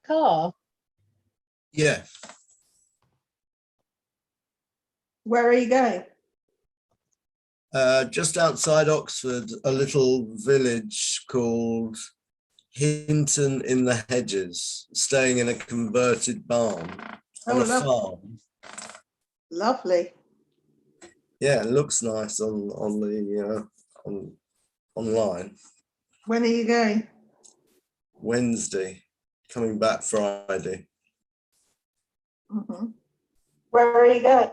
car? Yeah. Where are you going? Just outside Oxford, a little village called Hinton in the Hedges, staying in a converted barn on a farm. Lovely. Yeah, it looks nice on online. When are you going? Wednesday, coming back Friday. Mm-hmm. Where are you going?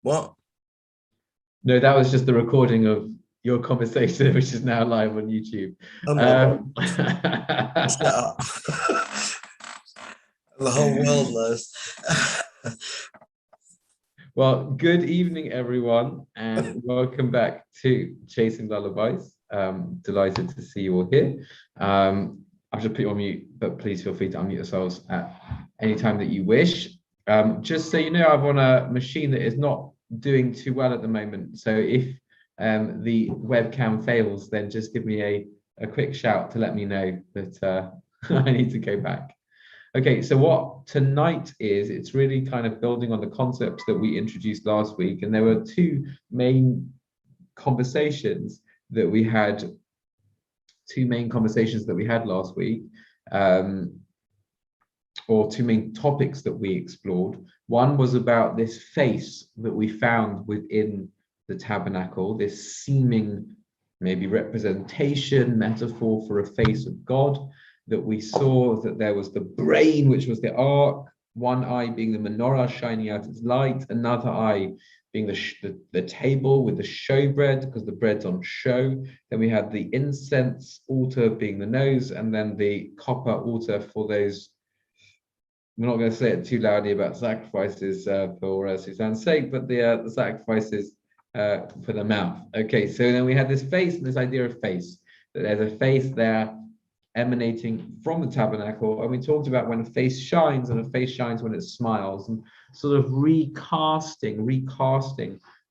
What? No, that was just the recording of your conversation, which is now live on YouTube. Oh Shut up. The whole world knows. Well, good evening, everyone, and welcome back to Chasing Lullabies. Delighted to see you all here. I've just put you on mute, but please feel free to unmute yourselves at any time that you wish. Just so you know, I'm on a machine that is not doing too well at the moment. So if the webcam fails, then just give me a quick shout to let me know that I need to go back. Okay, so what tonight is, it's really kind of building on the concepts that we introduced last week. And there were two main conversations that we had, last week, or two main topics that we explored. One was about this face that we found within the tabernacle, this seeming maybe representation, metaphor for a face of God, that we saw that there was the brain, which was the ark, one eye being the menorah shining out its light, another eye being the table with the showbread, because the bread's on show. Then we had the incense altar being the nose, and then the copper altar for those, we're not going to say it too loudly about sacrifices for Suzanne's sake, but the sacrifices for the mouth. Okay, so then we had this face and this idea of face, that there's a face there emanating from the tabernacle, and we talked about when a face shines, and a face shines when it smiles, and sort of recasting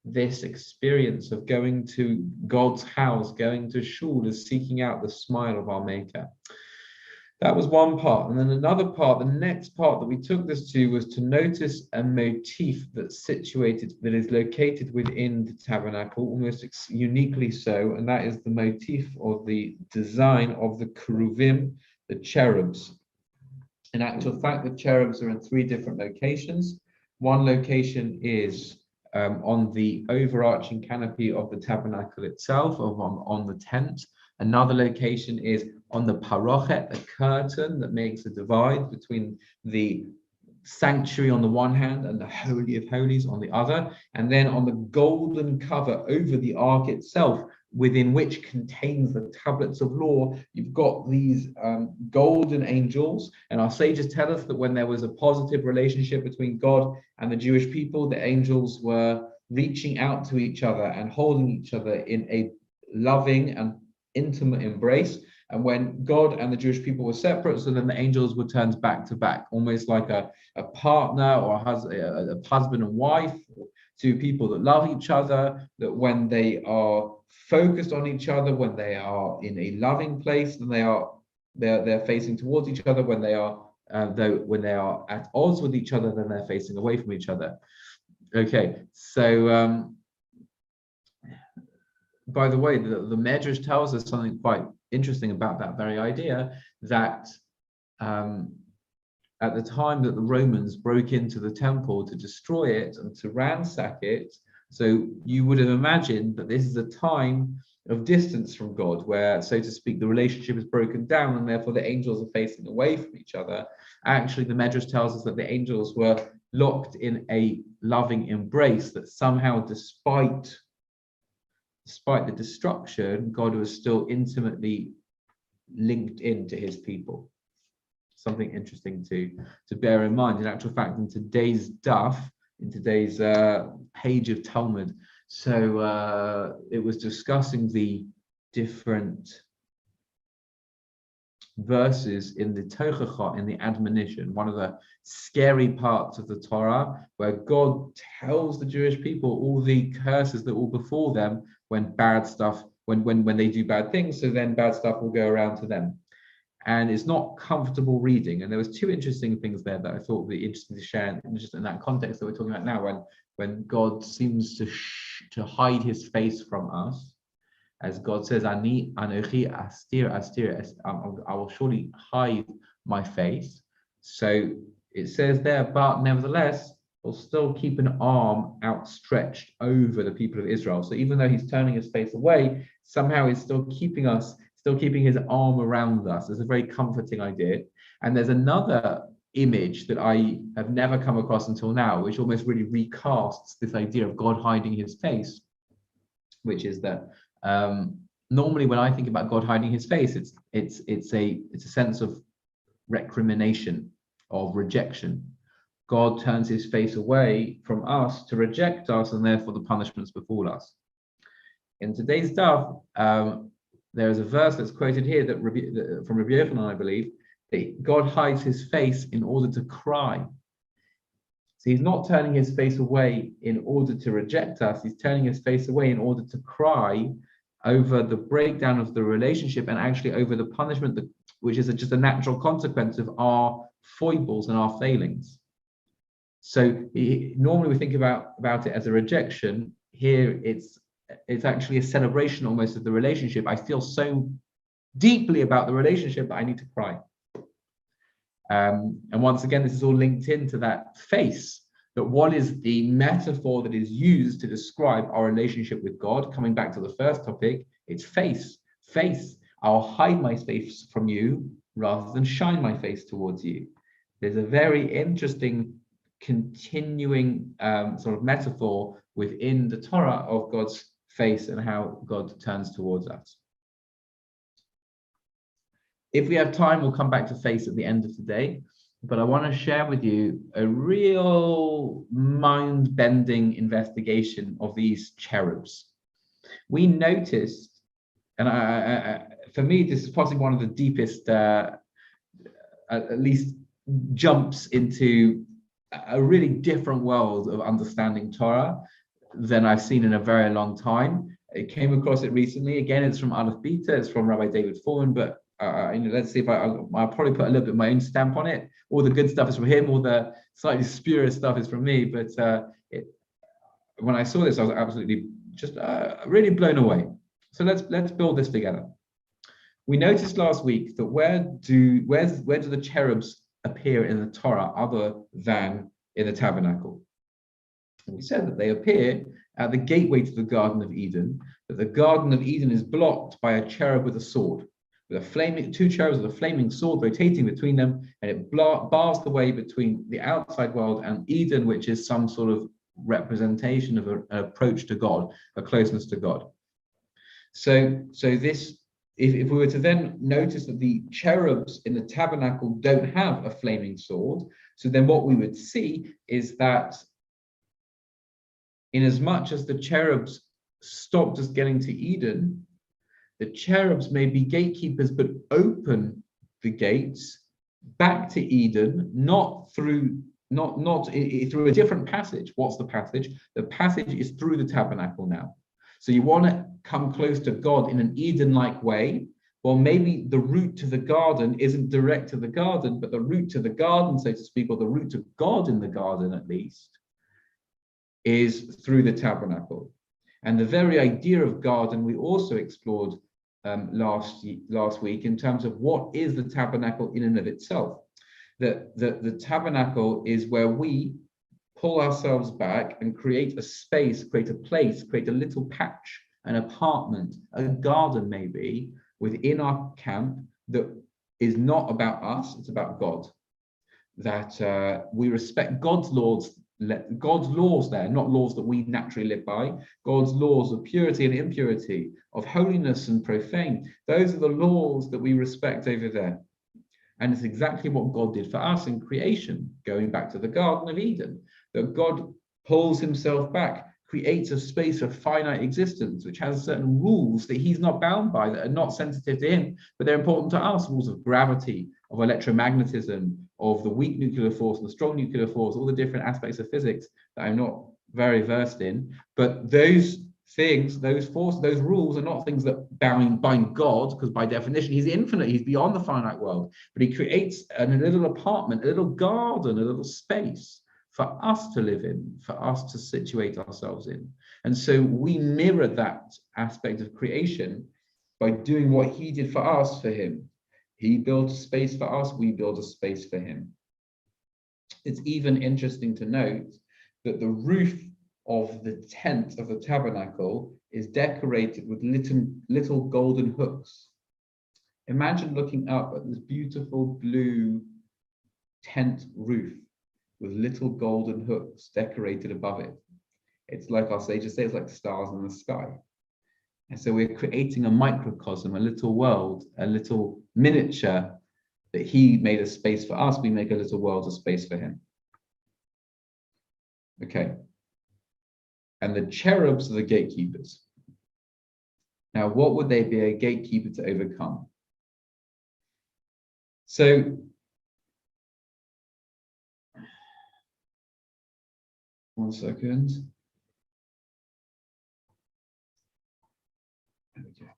this experience of going to God's house, going to shul, is seeking out the smile of our Maker. That was one part. And then another part, the next part that we took this to, was to notice a motif that is located within the tabernacle, almost uniquely so, and that is the motif or the design of the cherubim, the cherubs. In actual fact, the cherubs are in three different locations. One location is on the overarching canopy of the tabernacle itself, on the tent. Another location is on the parochet, the curtain that makes a divide between the sanctuary on the one hand and the Holy of Holies on the other. And then on the golden cover over the ark itself, within which contains the tablets of law, you've got these golden angels. And our sages tell us that when there was a positive relationship between God and the Jewish people, the angels were reaching out to each other and holding each other in a loving and intimate embrace. And when God and the Jewish people were separate, so then the angels were turned back to back, almost like a partner or a husband and wife, two people that love each other, that when they are focused on each other, when they are in a loving place, then they're facing towards each other. When they are at odds with each other, then they're facing away from each other. Okay, so by the way, the Medrash tells us something quite interesting about that very idea, that at the time that the Romans broke into the temple to destroy it and to ransack it, so you would have imagined that this is a time of distance from God, where, so to speak, the relationship is broken down, and therefore the angels are facing away from each other. Actually, the Medrash tells us that the angels were locked in a loving embrace, that somehow, despite the destruction, God was still intimately linked into his people. Something interesting to bear in mind. In actual fact, in today's daf, in today's page of Talmud, so it was discussing the different verses in the Tochacha, in the admonition, one of the scary parts of the Torah, where God tells the Jewish people all the curses that will befall them when bad stuff, when they do bad things, so then bad stuff will go around to them. and it's not comfortable reading. And there was two interesting things there that I thought would be interesting to share, just in that context that we're talking about now, when God seems to hide his face from us, as God says, Ani anochi astir astir, I will surely hide my face. So it says there, but nevertheless, will still keep an arm outstretched over the people of Israel. So even though he's turning his face away, somehow he's still keeping his arm around us. It's a very comforting idea. And there's another image that I have never come across until now, which almost really recasts this idea of God hiding his face, which is that normally when I think about God hiding his face, it's a sense of recrimination, of rejection. God turns his face away from us to reject us, and therefore the punishments befall us. In today's stuff, there is a verse that's quoted here that from Rabbi Yochanan, I believe, that God hides his face in order to cry. So he's not turning his face away in order to reject us. He's turning his face away in order to cry over the breakdown of the relationship, and actually over the punishment, which is just a natural consequence of our foibles and our failings. So normally we think about it as a rejection. Here it's actually a celebration almost of the relationship. I feel so deeply about the relationship that I need to cry. And once again, this is all linked into that face. That what is the metaphor that is used to describe our relationship with God? Coming back to the first topic, it's face. Face. I'll hide my face from you rather than shine my face towards you. There's a very interesting continuing sort of metaphor within the Torah of God's face and how God turns towards us. If we have time, we'll come back to face at the end of today, but I want to share with you a real mind-bending investigation of these cherubs. We noticed, and for me, this is possibly one of the deepest, at least jumps into a really different world of understanding Torah than I've seen in a very long time. I came across it recently. Again, it's from Aleph Beta, it's from Rabbi David Foreman, but let's see if I'll probably put a little bit of my own stamp on it. All the good stuff is from him, all the slightly spurious stuff is from me. But when I saw this, I was absolutely just really blown away. So let's build this together. We noticed last week that where do the cherubs appear in the Torah other than in the tabernacle? And we said that they appear at the gateway to the Garden of Eden, that the Garden of Eden is blocked by a cherub with a sword, with two cherubs with a flaming sword rotating between them, and it bars the way between the outside world and Eden, which is some sort of representation of an approach to God, a closeness to God. So this, if we were to then notice that the cherubs in the tabernacle don't have a flaming sword, so then what we would see is that in as much as the cherubs stopped us getting to Eden, the cherubs may be gatekeepers, but open the gates back to Eden, not through a different passage. What's the passage? The passage is through the tabernacle now. So you want to come close to God in an Eden-like way. Well, maybe the route to the garden isn't direct to the garden, but the route to the garden, so to speak, or the route to God in the garden at least, is through the tabernacle. And the very idea of garden we also explored last week in terms of what is the tabernacle in and of itself. The tabernacle is where we pull ourselves back and create a space, create a place, create a little patch, an apartment, a garden maybe, within our camp that is not about us, it's about God. That we respect God's laws there, not laws that we naturally live by. God's laws of purity and impurity, of holiness and profane. Those are the laws that we respect over there. And it's exactly what God did for us in creation, going back to the Garden of Eden, that God pulls himself back, creates a space of finite existence, which has certain rules that he's not bound by, that are not sensitive to him, but they're important to us, rules of gravity, of electromagnetism, of the weak nuclear force and the strong nuclear force, all the different aspects of physics that I'm not very versed in. But those things, those forces, those rules are not things that bind God, because by definition, he's infinite, he's beyond the finite world. But he creates a little apartment, a little garden, a little space for us to live in, for us to situate ourselves in. And so we mirror that aspect of creation by doing what he did for us, for him. He built a space for us, we build a space for him. It's even interesting to note that the roof of the tent of the tabernacle is decorated with little golden hooks. Imagine looking up at this beautiful blue tent roof with little golden hooks decorated above it. It's like our sages say, it's like stars in the sky. And so we're creating a microcosm, a little world, a little miniature that he made a space for us. We make a little world, a space for him. Okay. And the cherubs are the gatekeepers. Now, what would they be a gatekeeper to overcome? So, one second. Okay.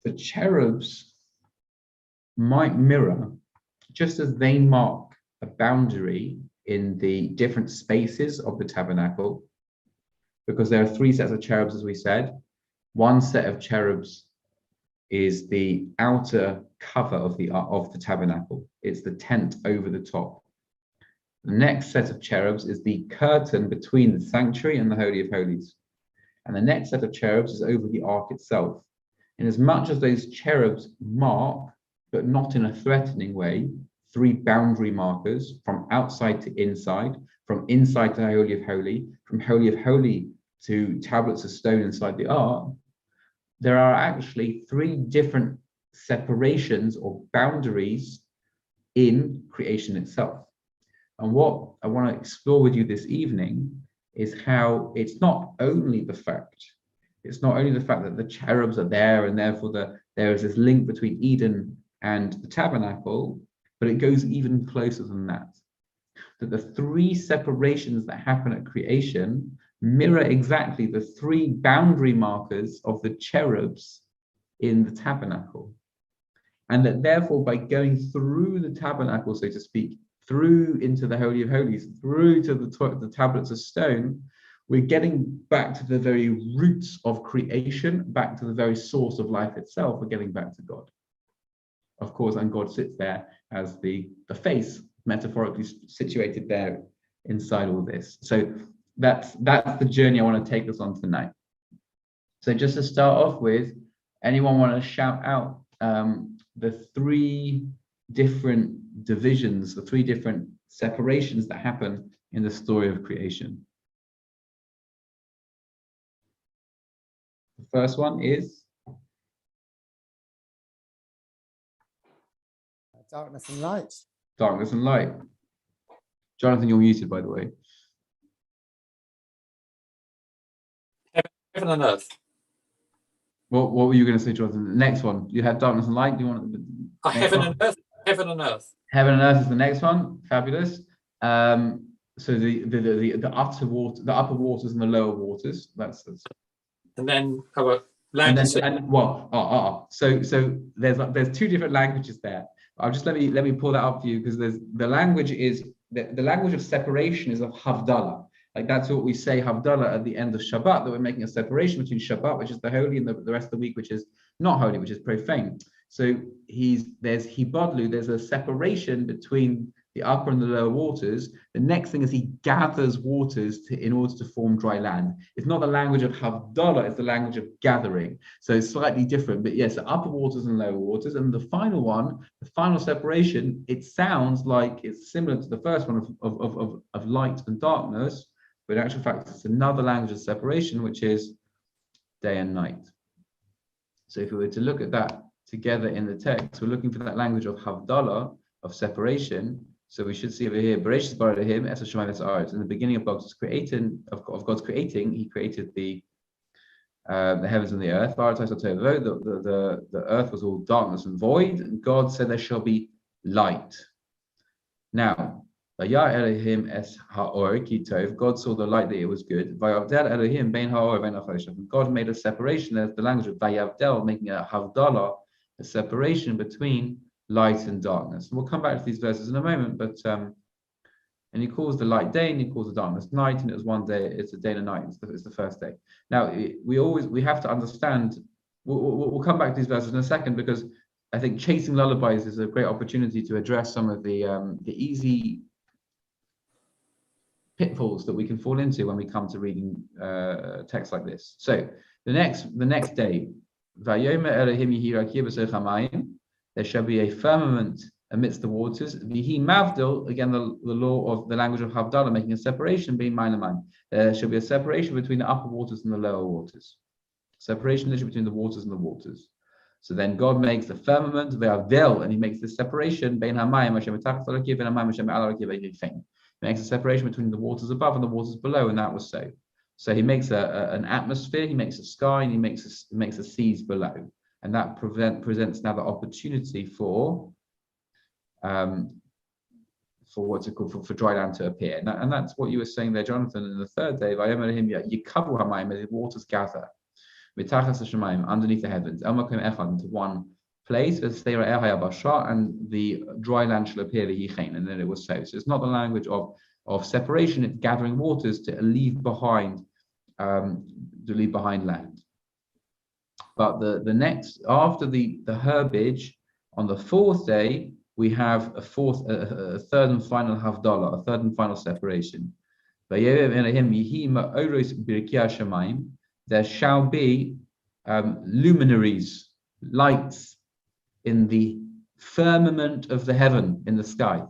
The cherubs might mirror, just as they mark a boundary in the different spaces of the tabernacle, because there are three sets of cherubs, as we said. One set of cherubs is the outer cover of the tabernacle. It's the tent over the top. The next set of cherubs is the curtain between the sanctuary and the Holy of Holies. And the next set of cherubs is over the ark itself. In as much as those cherubs mark, but not in a threatening way, three boundary markers from outside to inside, from inside to Holy of Holy, from Holy of Holy to tablets of stone inside the ark, there are actually three different separations or boundaries in creation itself. And what I want to explore with you this evening is how it's not only the fact that the cherubs are there and therefore there is this link between Eden and the tabernacle, but it goes even closer than that. That the three separations that happen at creation mirror exactly the three boundary markers of the cherubs in the tabernacle. And that therefore, by going through the tabernacle, so to speak, through into the Holy of Holies, through to the tablets of stone, we're getting back to the very roots of creation, back to the very source of life itself. We're getting back to God. Of course, and God sits there as the face, metaphorically situated there inside all this. So that's the journey I want to take us on tonight. So just to start off with, anyone want to shout out the three different divisions, the three different separations that happen in the story of creation? The first one is darkness and light. Darkness and light. Jonathan, you're muted, by the way. Heaven and earth. What were you going to say, Jonathan? The next one. You had darkness and light. Do you want Heaven and earth. Heaven and earth. Heaven and earth is the next one. Fabulous. So the upper waters and the lower waters. That's And then how about land and sea? So there's two different languages there. I'll just let me pull that up for you, because there's the language of separation is of Havdalah. Like that's what we say Havdalah at the end of Shabbat, that we're making a separation between Shabbat, which is the holy, and the rest of the week, which is not holy, which is profane. So there's Hibadlu, there's a separation between the upper and the lower waters. The next thing is he gathers waters in order to form dry land. It's not the language of Havdalah, it's the language of gathering. So it's slightly different, but yes, the upper waters and lower waters. And the final one, the final separation, it sounds like it's similar to the first one of light and darkness, but in actual fact, it's another language of separation, which is day and night. So if we were to look at that together in the text, we're looking for that language of Havdalah, of separation. So we should see over here, Bereshit bara Elohim es hashamayim es haaretz. In the beginning of God's creating, he created the heavens and the earth. The earth was all darkness and void, and God said there shall be light. Now, Vayar Elohim es ha'or ki tov. God saw the light that it was good. Vayavdel Elohim bein ha'or vein ha'choshech. God made a separation. There's the language of Vayavdel, making a havdalah, a separation between light and darkness. And we'll come back to these verses in a moment, but and he calls the light day and he calls the darkness night, and it was one day, it's a day and a night, it's the first day. Now we have to understand, we'll come back to these verses in a second, because I think chasing lullabies is a great opportunity to address some of the easy pitfalls that we can fall into when we come to reading texts like this. So the next day, Vayomer Elohim yehi rakir b'soch hamayim, there shall be a firmament amidst the waters. Vihi mavdil, again the law of the language of Havdalah, making a separation, being mine and mine. There shall be a separation between the upper waters and the lower waters. Separation literally between the waters and the waters. So then God makes the firmament, ve'avdil, and he makes this separation, bein hamayim Hashem etachas alakiv and hamayim Hashem al alakiv v'yifein. He makes a separation between the waters above and the waters below, and that was so. So he makes an atmosphere, he makes a sky, and he makes the seas below, and that presents now the opportunity for what's it called, for dry land to appear, and that's what you were saying there, Jonathan. In the third day, Yikavu hamayim, the waters gather, mitachas hashamayim, underneath the heavens, el makom echad, into one place, and the dry land shall appear, and then it was so. So it's not the language of separation, it's gathering waters to leave behind land. But the next, after the herbage, on the fourth day, we have a third and final havdalah, a third and final separation. There shall be luminaries, lights in the firmament of the heaven, in the sky.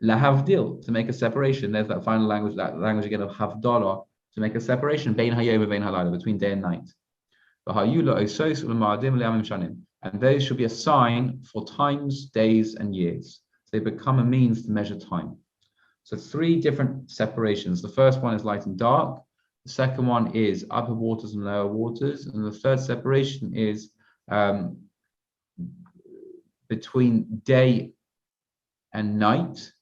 Lahavdil, to make a separation. There's that final language, that language again of havdalah, to make a separation, bein hayom vein halayla, between day and night. And those should be a sign for times, days, and years. So they become a means to measure time. So three different separations. The first one is light and dark. The second one is upper waters and lower waters. And the third separation is between day and night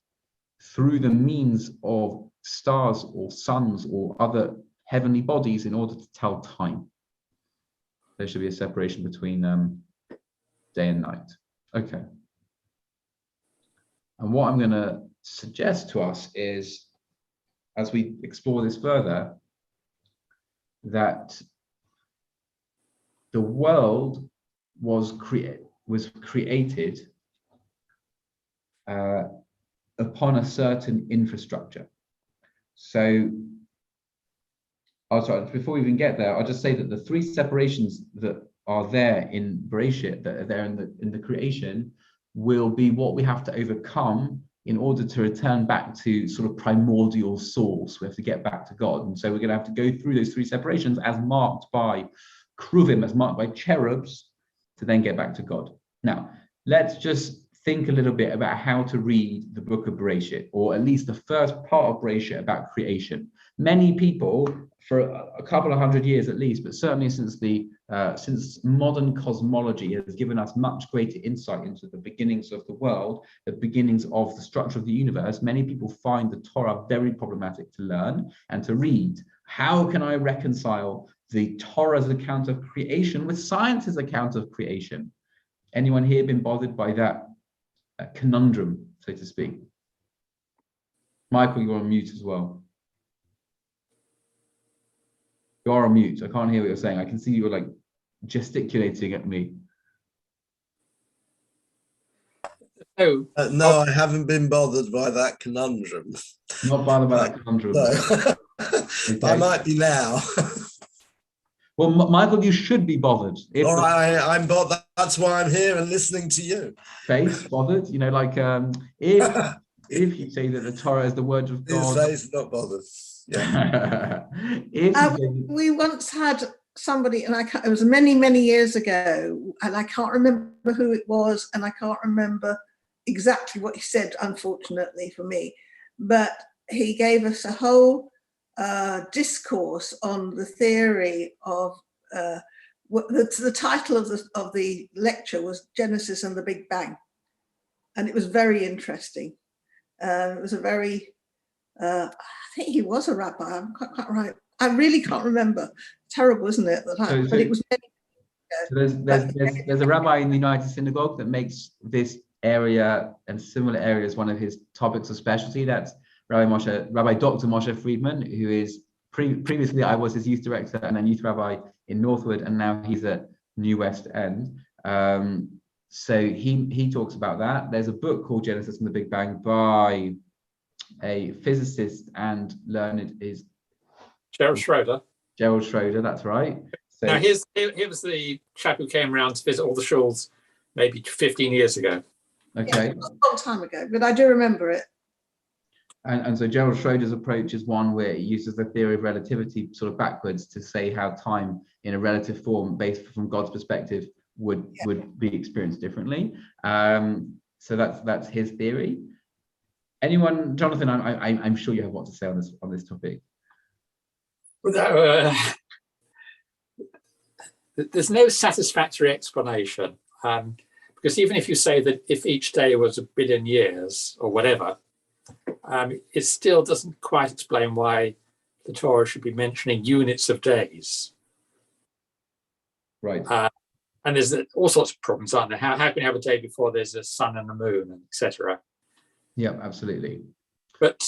through the means of stars or suns or other heavenly bodies in order to tell time. There should be a separation between day and night. Okay. And what I'm going to suggest to us is, as we explore this further, that the world was created upon a certain infrastructure. So, sorry, before we even get there, I'll just say that the three separations that are there in Bereshit, that are there in the creation, will be what we have to overcome in order to return back to sort of primordial source. We have to get back to God. And so we're going to have to go through those three separations as marked by Kruvim, as marked by cherubs, to then get back to God. Now, let's just think a little bit about how to read the book of Bereshit, or at least the first part of Bereshit about creation. Many people, for a couple of hundred years at least, but certainly since modern cosmology has given us much greater insight into the beginnings of the world, the beginnings of the structure of the universe, many people find the Torah very problematic to learn and to read. How can I reconcile the Torah's account of creation with science's account of creation? Anyone here been bothered by that conundrum, so to speak? Michael, you're on mute as well. You are on mute. I can't hear what you're saying. I can see you're like gesticulating at me. No, No, I haven't been bothered by that conundrum. Not bothered by that conundrum. No. Okay. I might be now. Well, Michael, you should be bothered. All right, I'm bothered. That's why I'm here and listening to you. Face bothered, you know, like if you say that the Torah is the word of God. His face not bothered. Yeah. We once had somebody, and it was many years ago, and I can't remember who it was, and I can't remember exactly what he said, unfortunately for me, but he gave us a whole discourse on the theory of the title of the lecture was Genesis and the Big Bang, and it was very interesting. It was a very, I think he was a rabbi. I'm quite right. I really can't remember. Terrible, isn't it? But it was. So there's a rabbi in the United Synagogue that makes this area and similar areas one of his topics of specialty. That's Rabbi Dr. Moshe Friedman, who is previously I was his youth director and then youth rabbi in Northwood, and now he's at New West End. So he talks about that. There's a book called Genesis and the Big Bang by a physicist and learned is Gerald Schroeder. Gerald Schroeder, that's right. So now he was the chap who came around to visit all the shuls maybe 15 years ago. Okay. Yeah, it was a long time ago, but I do remember it. And so Gerald Schroeder's approach is one where he uses the theory of relativity sort of backwards to say how time in a relative form based from God's perspective would be experienced differently. So that's his theory. Anyone, Jonathan, I'm sure you have what to say on this topic. There's no satisfactory explanation, because even if you say that if each day was 1 billion years or whatever, it still doesn't quite explain why the Torah should be mentioning units of days. Right. And there's all sorts of problems, aren't there? How can you have a day before there's a sun and a moon, and etc.? Yeah, absolutely. But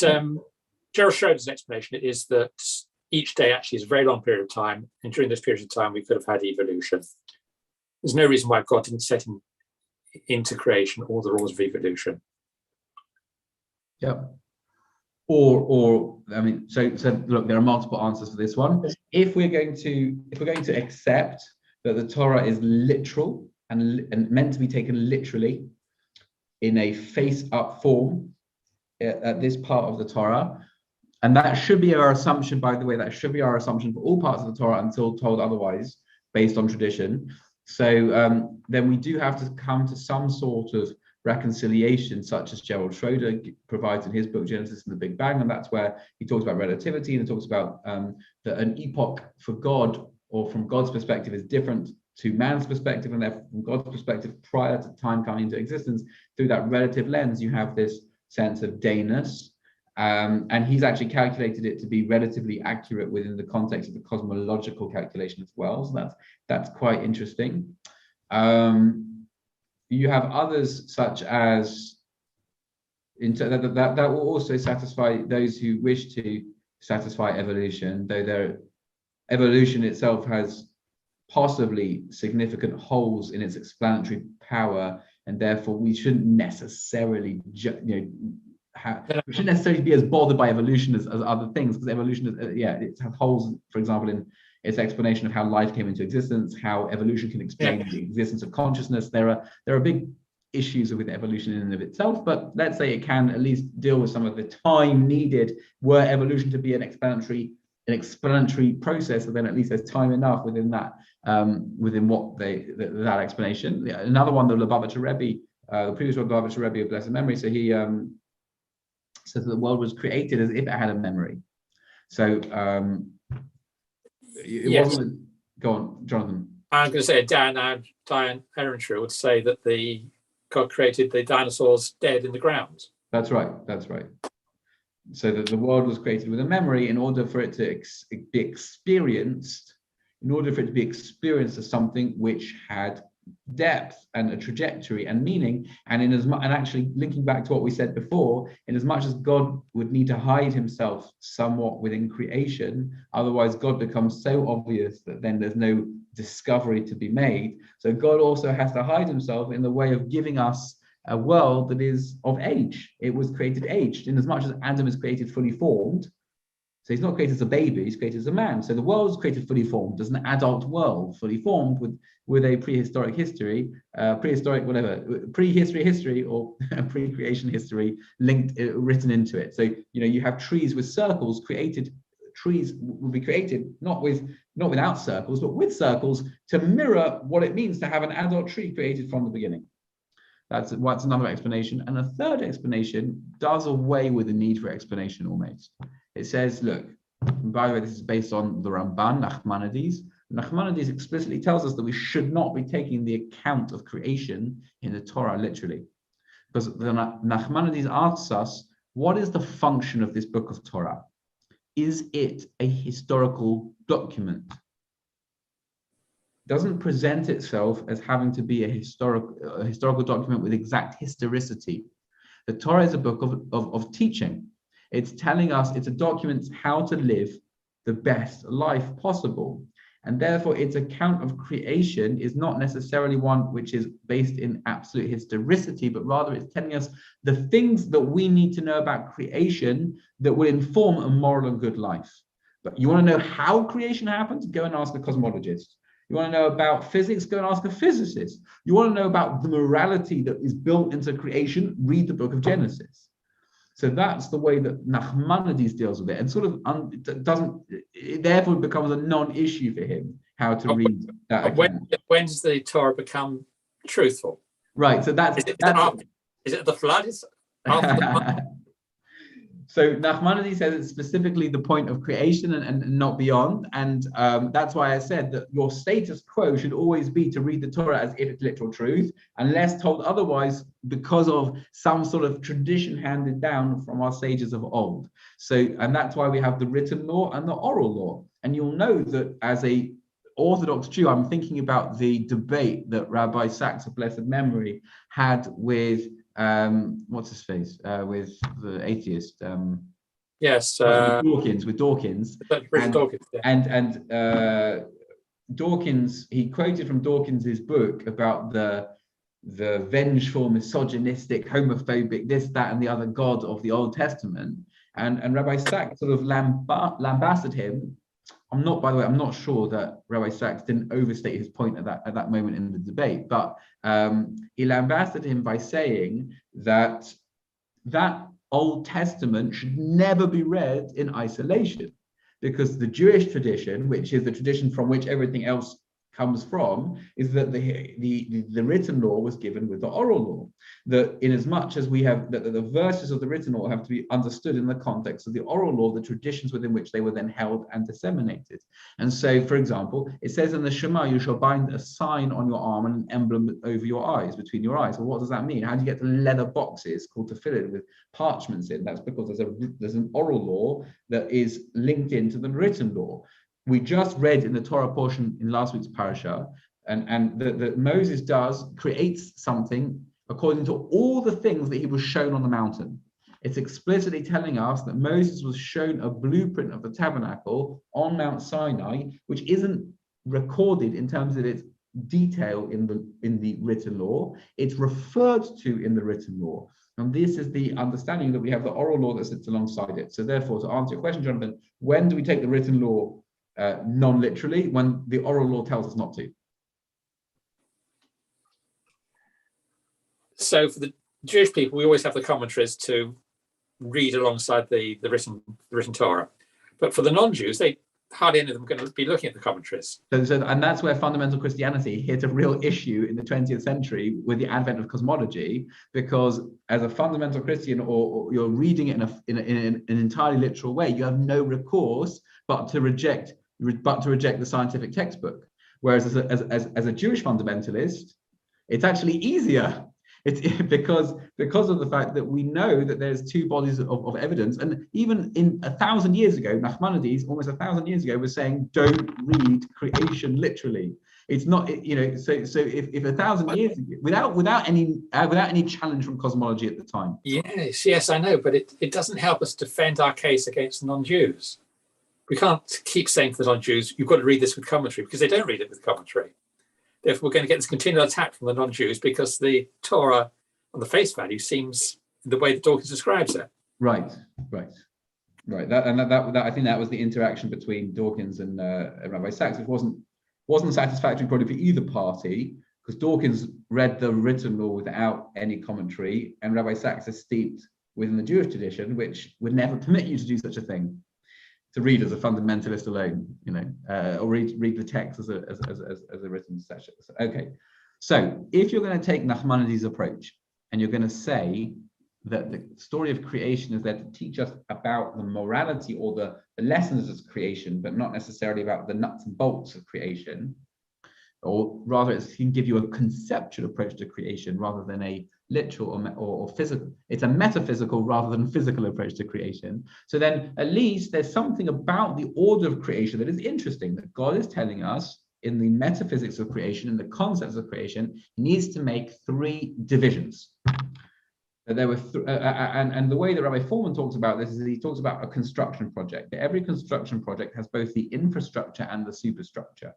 Gerald Schroeder's explanation is that each day actually is a very long period of time, and during this period of time we could have had evolution. There's no reason why God didn't set into creation all the laws of evolution. Yeah. Or I mean, so look, there are multiple answers for this one. If we're going to accept that the Torah is literal and meant to be taken literally in a face-up form at this part of the Torah, and that should be our assumption, by the way, that should be our assumption for all parts of the Torah until told otherwise, based on tradition. So then we do have to come to some sort of reconciliation, such as Gerald Schroeder provides in his book Genesis and the Big Bang, and that's where he talks about relativity and talks about that an epoch for God or from God's perspective is different to man's perspective, and therefore from God's perspective prior to time coming into existence, through that relative lens you have this sense of dayness, and he's actually calculated it to be relatively accurate within the context of the cosmological calculation as well, so that's quite interesting. You have others such as that will also satisfy those who wish to satisfy evolution, though their evolution itself has possibly significant holes in its explanatory power, and therefore we shouldn't necessarily we shouldn't necessarily be as bothered by evolution as other things, because evolution is it has holes, for example, in its explanation of how life came into existence, how evolution can explain the existence of consciousness. There are big issues with evolution in and of itself, but let's say it can at least deal with some of the time needed were evolution to be an explanatory process, and then at least there's time enough within that, within what that explanation. Another one, the Lubavitcher Rebbe, the previous Lubavitcher Rebbe of blessed memory, so he says that the world was created as if it had a memory. So it wasn't. Go on, Jonathan. I'm going to say Diane Ehrenschel would say that God created the dinosaurs dead in the ground. That's right. So that the world was created with a memory in order for it to be experienced, as something which had depth and a trajectory and meaning, and actually linking back to what we said before, in as much as God would need to hide himself somewhat within creation, otherwise God becomes so obvious that then there's no discovery to be made. So God also has to hide himself in the way of giving us a world that is of age. It was created aged, in as much as Adam is created fully formed. So he's not created as a baby, he's created as a man. So the world was created fully formed, as an adult world, fully formed with a prehistoric history, prehistory history or pre-creation history written into it. So you have trees with circles created. Trees will be created not without circles, but with circles to mirror what it means to have an adult tree created from the beginning. That's another explanation. And a third explanation does away with the need for explanation almost. It says, look, by the way, this is based on the Ramban, Nachmanides. Nachmanides explicitly tells us that we should not be taking the account of creation in the Torah literally. Because the Nachmanides asks us, what is the function of this book of Torah? Is it a historical document? Doesn't present itself as having to be a historical document with exact historicity. The Torah is a book of teaching. It's telling us, it's a document how to live the best life possible. And therefore, its account of creation is not necessarily one which is based in absolute historicity, but rather it's telling us the things that we need to know about creation that will inform a moral and good life. But you want to know how creation happens? Go and ask a cosmologist. You want to know about physics? Go and ask a physicist. You want to know about the morality that is built into creation? Read the book of Genesis. So that's the way that Nachmanides deals with it, and sort of it therefore becomes a non-issue for him how to read that account. When does the Torah become truthful? Right. So that's is it the flood? Is after the flood? So Nachmanides says it's specifically the point of creation and not beyond. And that's why I said that your status quo should always be to read the Torah as if it's literal truth, unless told otherwise because of some sort of tradition handed down from our sages of old. So, and that's why we have the written law and the oral law. And you'll know that as a Orthodox Jew, I'm thinking about the debate that Rabbi Sachs of blessed memory had with what's his face with the atheist Yes, with Dawkins, and Dawkins, he quoted from Dawkins's book about the vengeful, misogynistic, homophobic, this, that, and the other God of the Old Testament, and Rabbi Sachs sort of lambasted him. I'm not sure that Rabbi Sachs didn't overstate his point at that moment in the debate, but he lambasted him by saying that Old Testament should never be read in isolation, because the Jewish tradition, which is the tradition from which everything else comes from, is that the written law was given with the oral law. That in as much as we have that the verses of the written law have to be understood in the context of the oral law, the traditions within which they were then held and disseminated. And so, for example, it says in the Shema, you shall bind a sign on your arm and an emblem over your eyes, between your eyes. Well, what does that mean? How do you get the leather boxes called tefillin with parchments in? That's because there's an oral law that is linked into the written law. We just read in the Torah portion in last week's parasha, and that Moses creates something according to all the things that he was shown on the mountain. It's explicitly telling us that Moses was shown a blueprint of the tabernacle on Mount Sinai, which isn't recorded in terms of its detail in the written law. It's referred to in the written law. And this is the understanding that we have the oral law that sits alongside it. So therefore, to answer your question, Jonathan, when do we take the written law non-literally? When the oral law tells us not to. So for the Jewish people, we always have the commentaries to read alongside the written Torah. But for the non-Jews, hardly any of them are going to be looking at the commentaries. And that's where fundamental Christianity hit a real issue in the 20th century with the advent of cosmology, because as a fundamental Christian, or you're reading it in an entirely literal way, you have no recourse but to reject the scientific textbook. Whereas as a Jewish fundamentalist, it's actually easier. It's because of the fact that we know that there's two bodies of evidence. And even in 1,000 years ago, Nachmanides, almost 1,000 years ago, was saying, don't read creation literally. It's not, so if 1,000 years ago, without any challenge from cosmology at the time. Yes, I know, but it doesn't help us defend our case against non-Jews. We can't keep saying to the non-Jews, you've got to read this with commentary, because they don't read it with commentary. Therefore, we're going to get this continual attack from the non-Jews because the Torah, on the face value, seems the way that Dawkins describes it. Right. That I think that was the interaction between Dawkins and Rabbi Sachs. It wasn't satisfactory probably for either party, because Dawkins read the written law without any commentary, and Rabbi Sachs is steeped within the Jewish tradition, which would never permit you to do such a thing, to read as a fundamentalist alone, or read the text as a written section. Okay, so if you're going to take Nachmanides' approach and you're going to say that the story of creation is there to teach us about the morality or the lessons of creation, but not necessarily about the nuts and bolts of creation, or rather it can give you a conceptual approach to creation rather than a literal or physical. It's a metaphysical rather than physical approach to creation. So then at least there's something about the order of creation that is interesting, that God is telling us in the metaphysics of creation, in the concepts of creation, he needs to make 3 divisions. There were and the way that Rabbi Foreman talks about this is he talks about a construction project. Every construction project has both the infrastructure and the superstructure.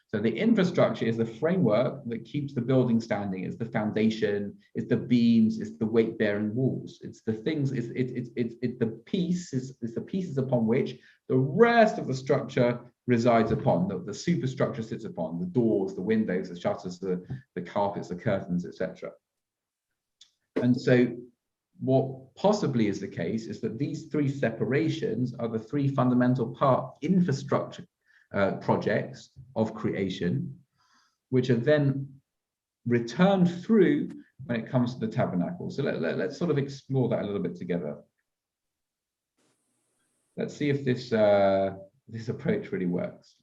So the infrastructure is the framework that keeps the building standing. It's the foundation, it's the beams, it's the weight-bearing walls. It's the things, it's the pieces upon which the rest of the structure resides upon, the superstructure sits upon, the doors, the windows, the shutters, the carpets, the curtains, etc. And so what possibly is the case is that these 3 separations are the 3 fundamental infrastructure projects of creation, which are then returned through when it comes to the tabernacle. So let's sort of explore that a little bit together. Let's see if this approach really works.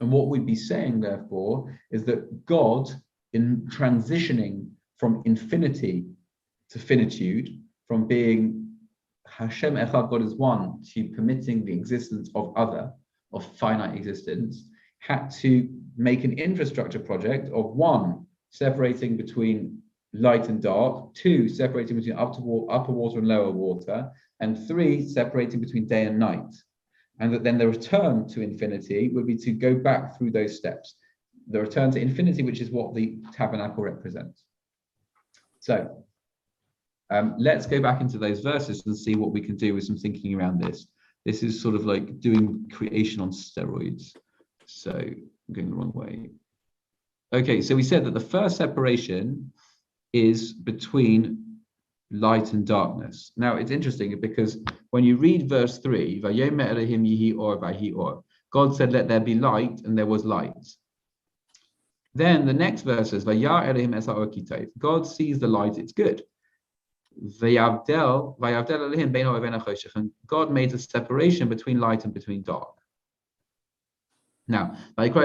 And what we'd be saying, therefore, is that God, in transitioning from infinity to finitude, from being Hashem Echad, God is one, to permitting the existence of finite existence, had to make an infrastructure project of 1, separating between light and dark, 2, separating between upper water and lower water, and 3, separating between day and night. And that then the return to infinity would be to go back through those steps. The return to infinity, which is what the tabernacle represents. So let's go back into those verses and see what we can do with some thinking around this. This is sort of like doing creation on steroids. So I'm going the wrong way. Okay, so we said that the first separation is between light and darkness. Now it's interesting because when you read verse 3, God said, let there be light, and there was light. Then the next verse says, God sees the light, it's good. And God made a separation between light and between dark. Now, God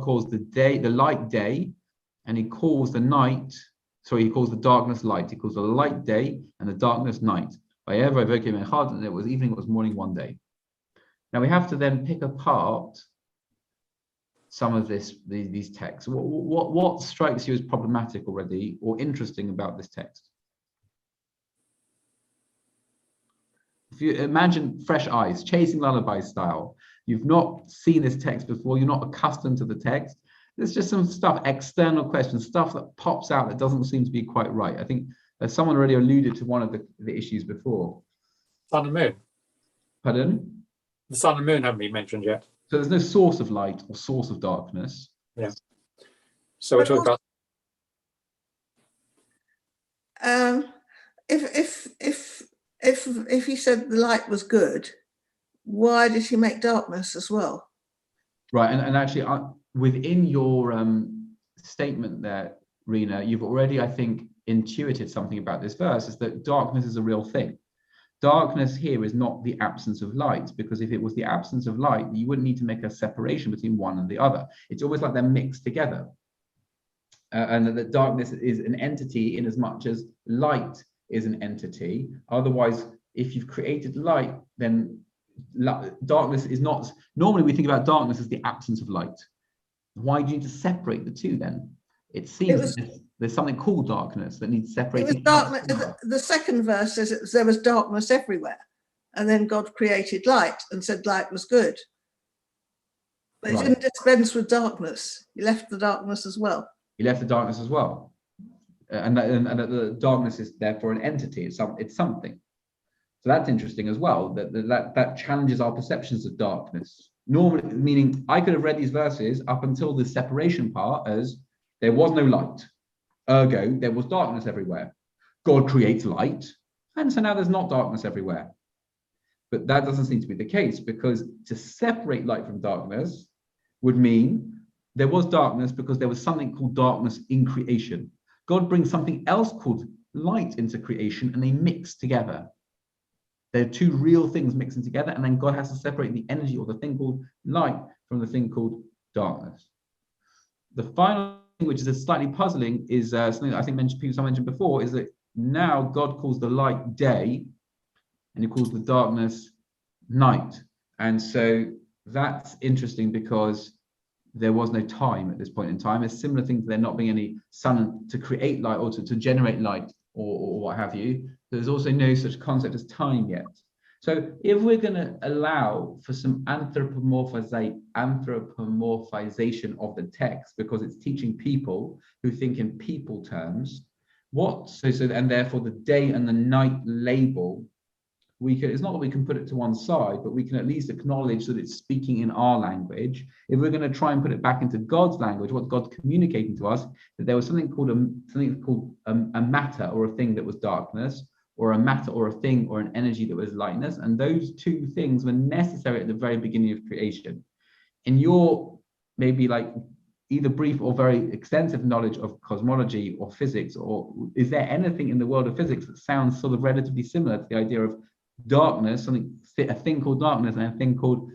calls the light day, and he calls the darkness light. He calls the light day and the darkness night. And it was evening, it was morning one day. Now we have to then pick apart some of these texts. What strikes you as problematic already or interesting about this text? If you imagine fresh eyes, chasing Lullabies style, you've not seen this text before, you're not accustomed to the text, there's just some stuff, external questions, stuff that pops out that doesn't seem to be quite right. I think someone already alluded to one of the issues before. Sun and moon. Pardon? The sun and moon haven't been mentioned yet. So there's no source of light or source of darkness. Yeah. So we're talking about. If he said the light was good, why did he make darkness as well? Right, and actually, within your statement there, Rena, you've already, I think, intuited something about this verse, is that darkness is a real thing. Darkness here is not the absence of light, because if it was the absence of light, you wouldn't need to make a separation between one and the other. It's almost like they're mixed together. And that darkness is an entity in as much as light is an entity. Otherwise, if you've created light, then darkness is not. Normally, we think about darkness as the absence of light. Why do you need to separate the two then? It seems there's something called darkness that needs separating. It was darkness. The second verse says there was darkness everywhere, and then God created light and said light was good. But he didn't dispense with darkness. He left the darkness as well. He left the darkness as well, and the darkness is therefore an entity. It's something. So that's interesting as well. That challenges our perceptions of darkness. Normally, meaning I could have read these verses up until the separation part as there was no light. Ergo, there was darkness everywhere. God creates light, and so now there's not darkness everywhere. But that doesn't seem to be the case, because to separate light from darkness would mean there was darkness because there was something called darkness in creation. God brings something else called light into creation, and they mix together. They're two real things mixing together, and then God has to separate the energy or the thing called light from the thing called darkness. The final thing, which is slightly puzzling, is something that I think someone mentioned before, is that now God calls the light day, and he calls the darkness night. And so that's interesting because there was no time at this point in time. It's similar thing to there not being any sun to create light or to generate light or what have you. There's also no such concept as time yet. So if we're going to allow for some anthropomorphization of the text, because it's teaching people who think in people terms, and therefore the day and the night label, it's not that we can put it to one side, but we can at least acknowledge that it's speaking in our language. If we're going to try and put it back into God's language, what God's communicating to us, that there was something called a matter or a thing that was darkness, or a matter or a thing or an energy that was lightness, and those two things were necessary at the very beginning of creation. In your maybe like either brief or very extensive knowledge of cosmology or physics, or is there anything in the world of physics that sounds sort of relatively similar to the idea of darkness, a thing called darkness and a thing called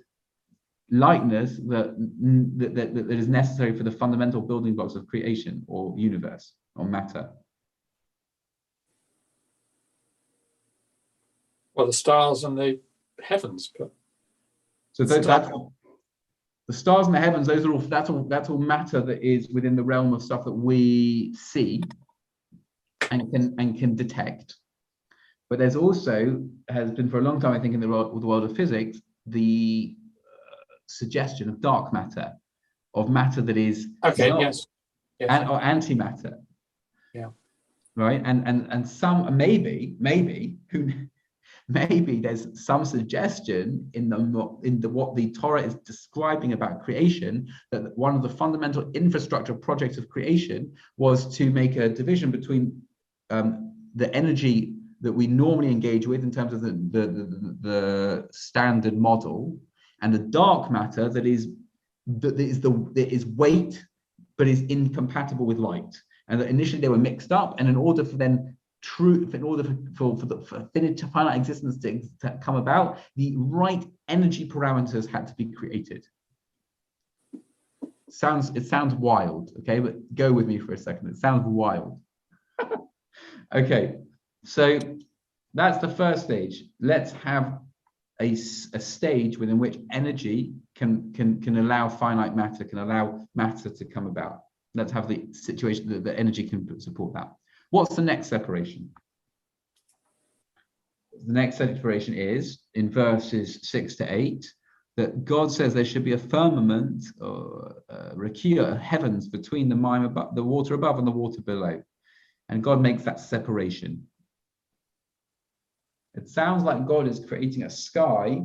lightness that is necessary for the fundamental building blocks of creation or universe or matter? Well, the stars and the heavens. But so that's the stars and the heavens. That's all matter that is within the realm of stuff that we see and can detect. But there's also, has been for a long time, I think, in the world of physics, the suggestion of dark matter, of matter that is okay, not, yes. or antimatter. Yeah. Right, and some maybe there's some suggestion in what the Torah is describing about creation, that one of the fundamental infrastructure projects of creation was to make a division between the energy that we normally engage with in terms of the standard model, and the dark matter that is weight but is incompatible with light, and that initially they were mixed up, and in order for finite existence to come about, the right energy parameters had to be created. It sounds wild, okay, but go with me for a second. It sounds wild. Okay. So that's the first stage. Let's have a stage within which energy can allow finite matter, can allow matter to come about. Let's have the situation that the energy can support that. What's the next separation? The next separation is in verses 6 to 8, that God says there should be a firmament or rakia, heavens between the water above and the water below. And God makes that separation. It sounds like God is creating a sky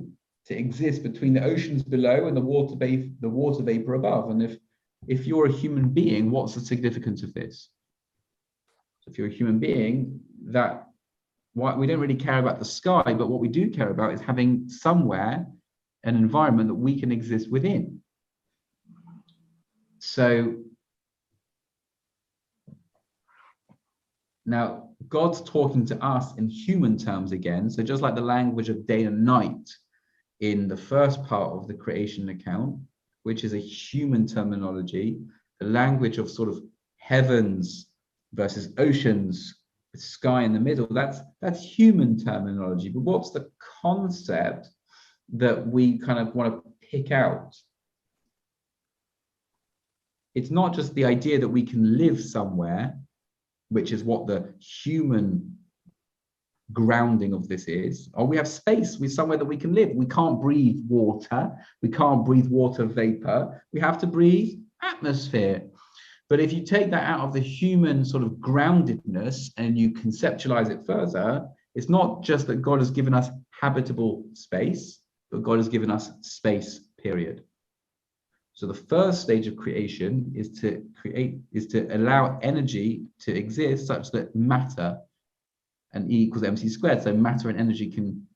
to exist between the oceans below and the water vapor above. And if you're a human being, what's the significance of this? If you're a human being, we don't really care about the sky, but what we do care about is having somewhere an environment that we can exist within. So now God's talking to us in human terms again. So just like the language of day and night in the first part of the creation account, which is a human terminology, the language of sort of heavens versus oceans, sky in the middle, that's human terminology. But what's the concept that we kind of want to pick out? It's not just the idea that we can live somewhere, which is what the human grounding of this is. Or we have space, we somewhere that we can live. We can't breathe water. We can't breathe water vapor. We have to breathe atmosphere. But if you take that out of the human sort of groundedness and you conceptualize it further, it's not just that God has given us habitable space, but God has given us space, period. So the first stage of creation is to allow energy to exist such that matter and E equals mc squared. So matter and energy can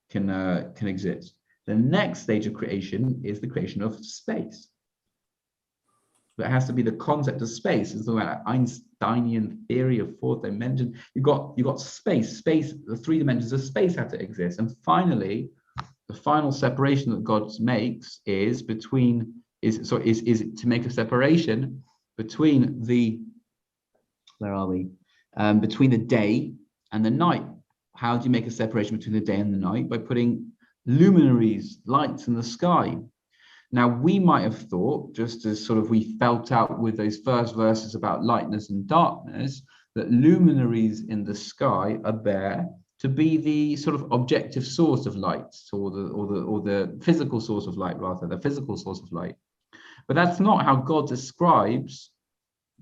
exist. The next stage of creation is the creation of space. But it has to be the concept of space. It's like Einsteinian theory of fourth dimension. You've got space, the 3 dimensions of space have to exist. And finally, the final separation that God makes is to make a separation between the, between the day and the night. How do you make a separation between the day and the night? By putting luminaries, lights in the sky. Now, we might have thought, just as sort of we felt out with those first verses about lightness and darkness, that luminaries in the sky are there to be the sort of objective source of light, or the physical source of light, rather, the physical source of light. But that's not how God describes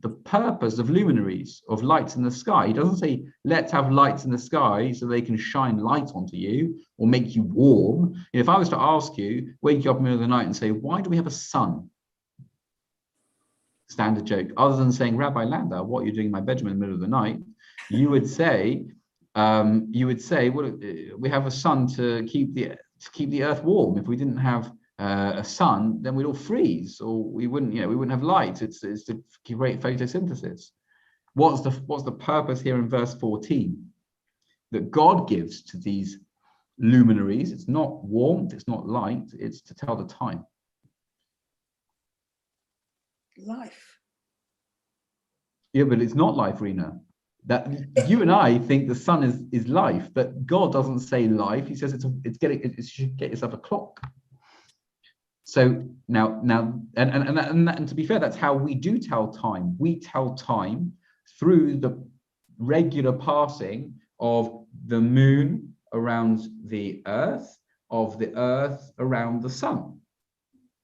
the purpose of luminaries, of lights in the sky. He doesn't say, let's have lights in the sky so they can shine light onto you or make you warm. If I was to ask you, wake you up in the middle of the night and say, why do we have a sun? Standard joke. Other than saying, Rabbi Landa, what are you doing in my bedroom in the middle of the night? You would say, well, we have a sun to keep the earth warm. If we didn't have a sun, then we'd all freeze, or we wouldn't have light. It's to create photosynthesis. What's the purpose here in verse 14 that God gives to these luminaries? It's not warmth, it's not light, it's to tell the time. Life. Yeah, but it's not life, Rena. That you and I think the sun is life, but God doesn't say life. He says you should get yourself a clock. So now, and to be fair, that's how we do tell time. We tell time through the regular passing of the moon around the earth, of the earth around the sun.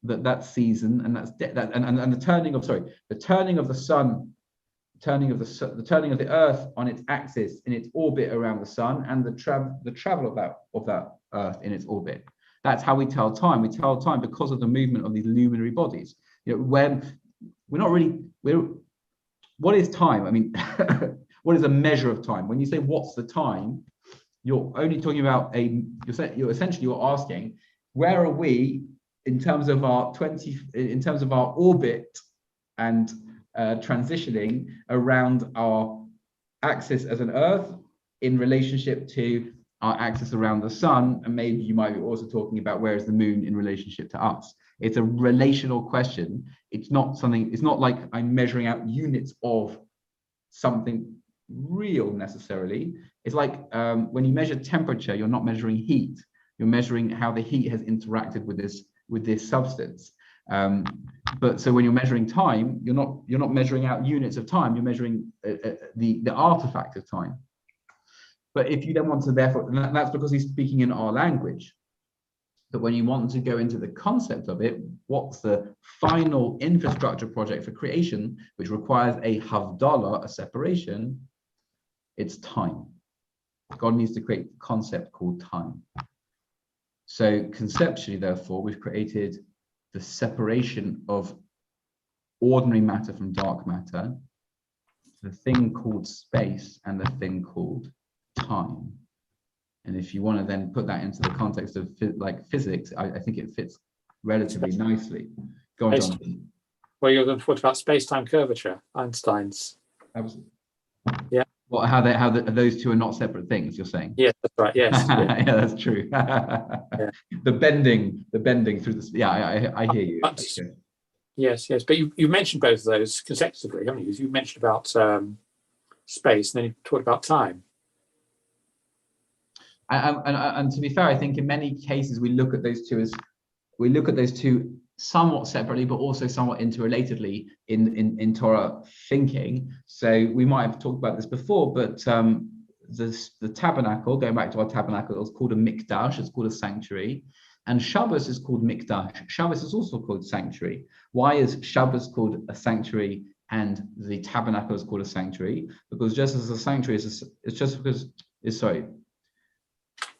That season, and that's and the turning of the sun, the turning of the earth on its axis in its orbit around the sun, and the travel of that earth in its orbit. That's how we tell time. We tell time because of the movement of these luminary bodies. When what is time? I mean, what is a measure of time? When you say what's the time, you're only talking about you're asking, where are we in terms of our orbit and transitioning around our axis as an earth in relationship to our axis around the sun, and maybe you might be also talking about where is the moon in relationship to us. It's a relational question. It's not like I'm measuring out units of something real necessarily. It's like when you measure temperature, you're not measuring heat. You're measuring how the heat has interacted with this substance. But so when you're measuring time, you're not measuring out units of time. You're measuring the artifact of time. But if you then want to, therefore, and that's because he's speaking in our language. But when you want to go into the concept of it, what's the final infrastructure project for creation, which requires a havdalah, a separation? It's time. God needs to create a concept called time. So conceptually, therefore, we've created the separation of ordinary matter from dark matter, the thing called space and the thing called time. And if you want to then put that into the context of physics, I think it fits relatively nicely. Go on, Jonathan. Well, you're going to talk about space-time curvature, Einstein's. Absolutely. Yeah. Well, how those two are not separate things, you're saying? Yes, that's right. Yes. Yeah, that's true. Yeah. The bending through the. Yeah, I hear you. Okay. Yes. But you mentioned both of those consecutively, haven't you? You mentioned about space, and then you talked about time. And to be fair, I think in many cases we look at those two somewhat separately, but also somewhat interrelatedly in Torah thinking. So we might have talked about this before, but the tabernacle, going back to our tabernacle, is called a mikdash. It's called a sanctuary, and Shabbos is called mikdash. Shabbos is also called sanctuary. Why is Shabbos called a sanctuary and the tabernacle is called a sanctuary? Because just as a sanctuary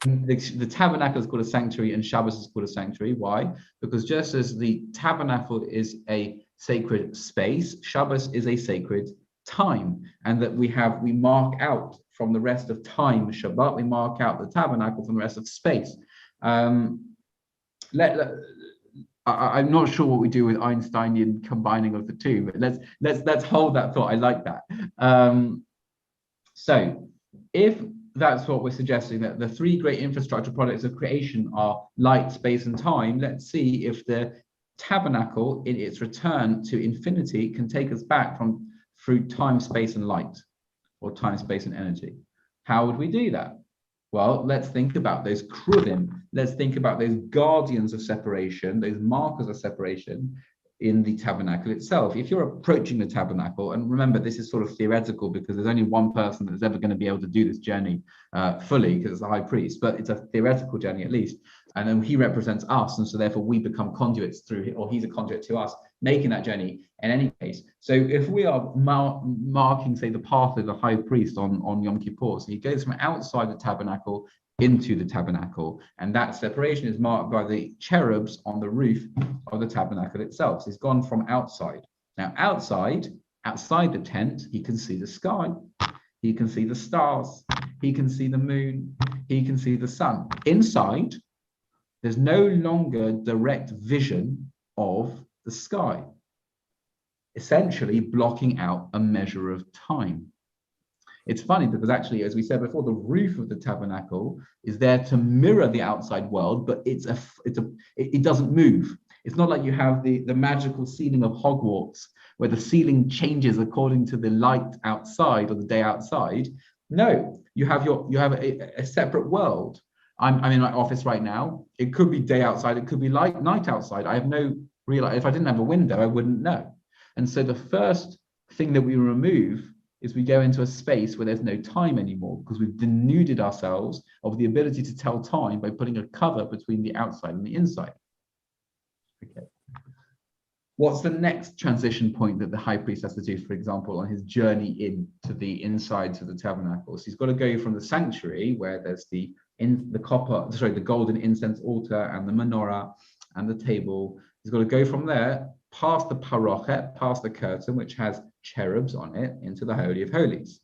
the tabernacle is called a sanctuary and Shabbos is called a sanctuary. Why? Because just as the tabernacle is a sacred space, Shabbos is a sacred time, and that we mark out from the rest of time, Shabbat, we mark out the tabernacle from the rest of space. I'm not sure what we do with Einsteinian combining of the two, but let's hold that thought. I like that. So if that's what we're suggesting, that the three great infrastructure products of creation are light, space, and time, let's see if the tabernacle in its return to infinity can take us back through time, space, and light, or time, space, and energy. How would we do that? Well, let's think about those Kruvim. Let's think about those guardians of separation, those markers of separation in the tabernacle itself. If you're approaching the tabernacle, and remember, this is sort of theoretical because there's only one person that's ever going to be able to do this journey fully, because it's the high priest, but it's a theoretical journey at least. And then he represents us, and so therefore we become conduits through, or he's a conduit to us, making that journey in any case. So if we are marking, say, the path of the high priest on Yom Kippur, so he goes from outside the tabernacle into the tabernacle, and that separation is marked by the cherubs on the roof of the tabernacle itself. So he's gone from outside. Now outside the tent, he can see the sky, he can see the stars, he can see the moon, he can see the sun. Inside, there's no longer direct vision of the sky, essentially blocking out a measure of time. It's funny because actually, as we said before, the roof of the tabernacle is there to mirror the outside world, but it doesn't move. It's not like you have the magical ceiling of Hogwarts, where the ceiling changes according to the light outside or the day outside. No, you have a separate world. I'm in my office right now. It could be day outside, it could be night outside. I have no real, if I didn't have a window, I wouldn't know. And so the first thing that we remove is we go into a space where there's no time anymore, because we've denuded ourselves of the ability to tell time by putting a cover between the outside and the inside. Okay. What's the next transition point that the high priest has to do, for example, on his journey into the insides of the tabernacle? So he's got to go from the sanctuary, where there's the golden incense altar and the menorah and the table. He's got to go from there past the parochet, past the curtain, which has cherubs on it, into the Holy of Holies.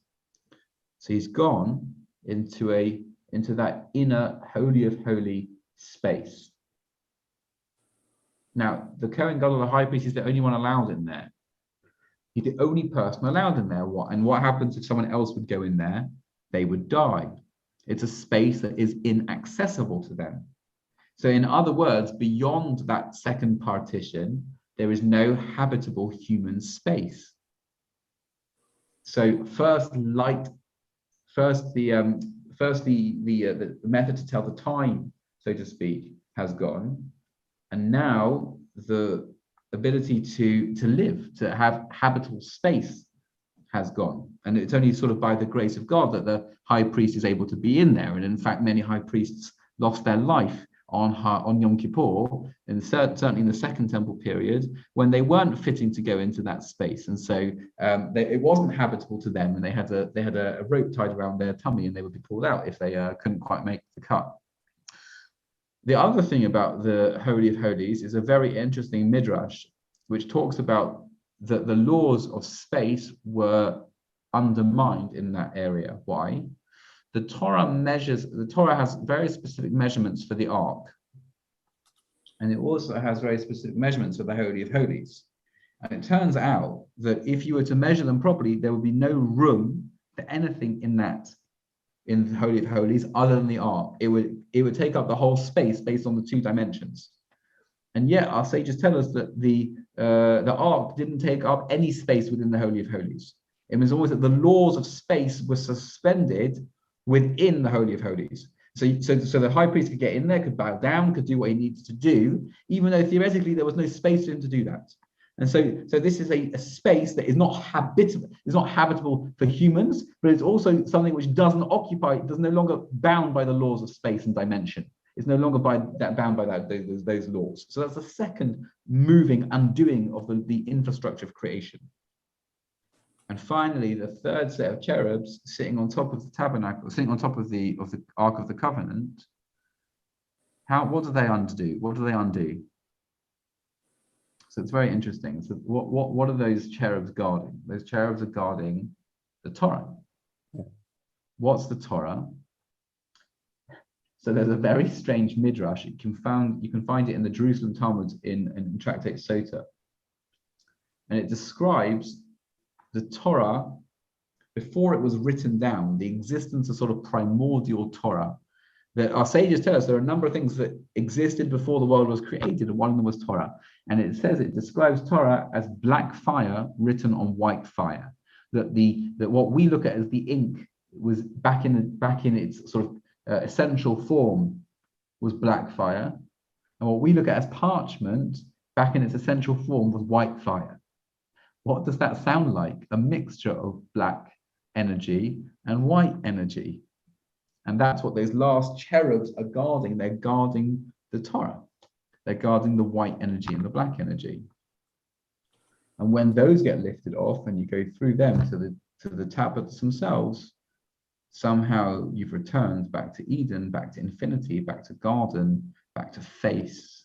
So he's gone into that inner Holy of Holy space. Now, the Kohen Gadol, the high priest, is the only one allowed in there. He's the only person allowed in there. What happens if someone else would go in there? They would die. It's a space that is inaccessible to them. So in other words, beyond that second partition, there is no habitable human space. So first the method to tell the time, so to speak, has gone. And now the ability to live, to have habitable space, has gone. And it's only sort of by the grace of God that the high priest is able to be in there. And in fact, many high priests lost their life on Yom Kippur, and certainly in the Second Temple period, when they weren't fitting to go into that space. And so it wasn't habitable to them, and they had a rope tied around their tummy, and they would be pulled out if they couldn't quite make the cut. The other thing about the Holy of Holies is a very interesting midrash, which talks about that the laws of space were undermined in that area. Why? The Torah has very specific measurements for the ark. And it also has very specific measurements for the Holy of Holies. And it turns out that if you were to measure them properly, there would be no room for anything in the Holy of Holies other than the ark. It would take up the whole space based on the 2 dimensions. And yet our sages tell us that the ark didn't take up any space within the Holy of Holies. It was always that the laws of space were suspended within the Holy of Holies. So the high priest could get in there, could bow down, could do what he needed to do, even though theoretically there was no space for him to do that. And so this is a space that is not habitable for humans, but it's also something which does no longer bound by the laws of space and dimension. It's no longer bound by those laws. So that's the second undoing of the infrastructure of creation. And finally, the third set of cherubs sitting on top of the tabernacle, sitting on top of the Ark of the Covenant. What do they undo? What do they undo? So it's very interesting. So what are those cherubs guarding? Those cherubs are guarding the Torah. What's the Torah? So there's a very strange midrash. You can find it in the Jerusalem Talmud in Tractate Sota. And it describes the Torah before it was written down, the existence of sort of primordial Torah. That our sages tell us there are a number of things that existed before the world was created, and one of them was Torah. And it says, it describes Torah as black fire written on white fire. That what we look at as the ink was back in its sort of essential form was black fire, and what we look at as parchment back in its essential form was white fire. What does that sound like? A mixture of black energy and white energy. And that's what those last cherubs are guarding. They're guarding the Torah. They're guarding the white energy and the black energy. And when those get lifted off and you go through them to the tablets themselves, somehow you've returned back to Eden, back to infinity, back to garden, back to face,